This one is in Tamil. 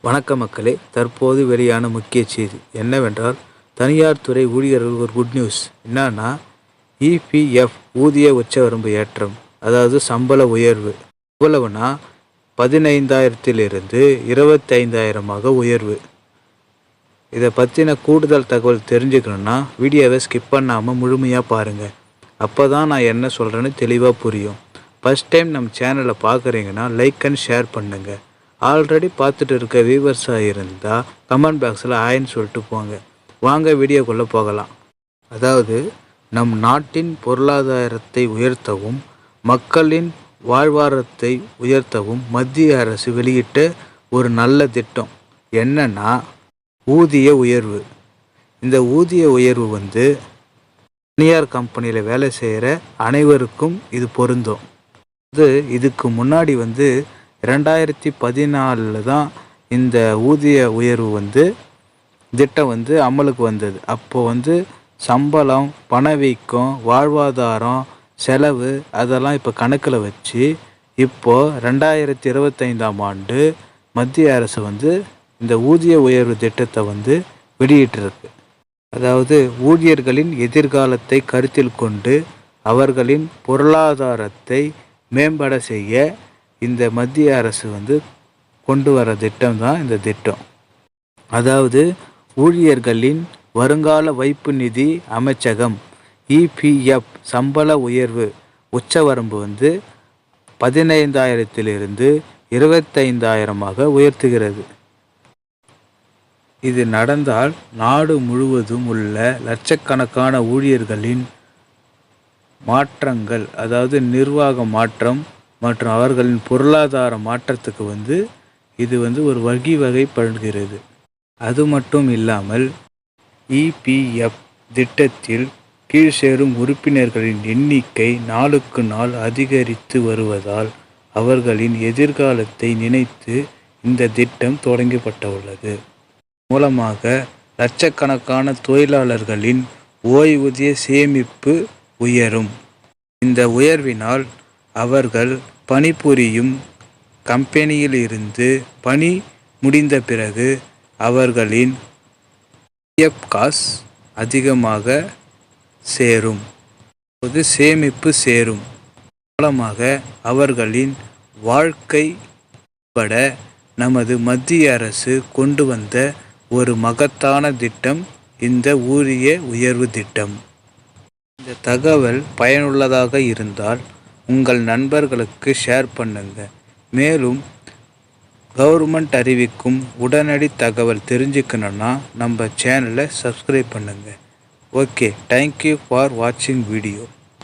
வணக்க மக்களே, தற்போது வெளியான முக்கிய செய்தி என்னவென்றால், தனியார் துறை ஊழியர்கள் ஒரு குட் நியூஸ். என்னன்னா, இபிஎஃப் ஊதிய உச்சவரம்பு ஏற்றம், அதாவது சம்பள உயர்வு. எவ்வளவுனா 15,000 25,000 உயர்வு. இதை பற்றின கூடுதல் தகவல் தெரிஞ்சுக்கணுன்னா வீடியோவை ஸ்கிப் பண்ணாமல் முழுமையாக பாருங்கள். அப்போ தான் நான் என்ன சொல்கிறேன்னு தெளிவாக புரியும். ஃபஸ்ட் டைம் நம்ம சேனலை பார்க்குறீங்கன்னா லைக் அண்ட் ஷேர் பண்ணுங்கள். ஆல்ரெடி பார்த்துட்டு இருக்க வியூவர்ஸாக இருந்தால் கமெண்ட் பாக்ஸில் ஆயின்னு சொல்லிட்டு போங்க. வாங்க வீடியோக்குள்ளே போகலாம். அதாவது, நம் நாட்டின் பொருளாதாரத்தை உயர்த்தவும் மக்களின் வாழ்வாதாரத்தை உயர்த்தவும் மத்திய அரசு வெளியிட்ட ஒரு நல்ல திட்டம் என்னன்னா ஊதிய உயர்வு. இந்த ஊதிய உயர்வு தனியார் கம்பெனியில் வேலை செய்கிற அனைவருக்கும் இது பொருந்தும். இதுக்கு முன்னாடி 2014 தான் இந்த ஊதிய உயர்வு திட்டம் அமலுக்கு வந்தது. அப்போது சம்பளம், பணவீக்கம், வாழ்வாதாரம், செலவு அதெல்லாம் இப்போ கணக்கில் வச்சு இப்போது 2025ஆம் ஆண்டு மத்திய அரசு இந்த ஊதிய உயர்வு திட்டத்தை வெளியிட்டிருக்கு. அதாவது, ஊழியர்களின் எதிர்காலத்தை கருத்தில் கொண்டு அவர்களின் பொருளாதாரத்தை மேம்பட செய்ய இந்த மத்திய அரசு கொண்டு வர திட்டம் தான் இந்த திட்டம். அதாவது, ஊழியர்களின் வருங்கால வைப்பு நிதி அமைச்சகம் இபிஎஃப் சம்பள உயர்வு உச்சவரம்பு 15,000 25,000 உயர்த்துகிறது. இது நடந்தால் நாடு முழுவதும் உள்ள லட்சக்கணக்கான ஊழியர்களின் மாற்றங்கள், அதாவது நிர்வாக மாற்றம் மற்றும் அவர்களின் பொருளாதார மாற்றத்துக்கு இது ஒரு வகைப்படுகிறது. அது மட்டும் இல்லாமல் இபிஎஃப் திட்டத்தில் கீழ் சேரும் உறுப்பினர்களின் எண்ணிக்கை நாளுக்கு நாள் அதிகரித்து வருவதால் அவர்களின் எதிர்காலத்தை நினைத்து இந்த திட்டம் தொடங்கப்பட்டுள்ளது. மூலமாக லட்சக்கணக்கான தொழிலாளர்களின் ஓய்வூதிய சேமிப்பு உயரும். இந்த உயர்வினால் அவர்கள் பணிபுரியும் கம்பெனியில் இருந்து பணி முடிந்த பிறகு அவர்களின் பிஎஃப் காசு அதிகமாக சேரும். சேமிப்பு சேரும். மூலமாக அவர்களின் வாழ்க்கை பட நமது மத்திய அரசு கொண்டு வந்த ஒரு மகத்தான திட்டம் இந்த ஊதிய உயர்வு திட்டம். இந்த தகவல் பயனுள்ளதாக இருந்தால் உங்கள் நண்பர்களுக்கு ஷேர் பண்ணுங்க. மேலும் கவர்மெண்ட் அறிவிக்கும் உடனடி தகவல் தெரிஞ்சுக்கணுன்னா நம்ம சேனலை சப்ஸ்கிரைப் பண்ணுங்க. ஓகே, தேங்க்யூ ஃபார் வாட்சிங் வீடியோ.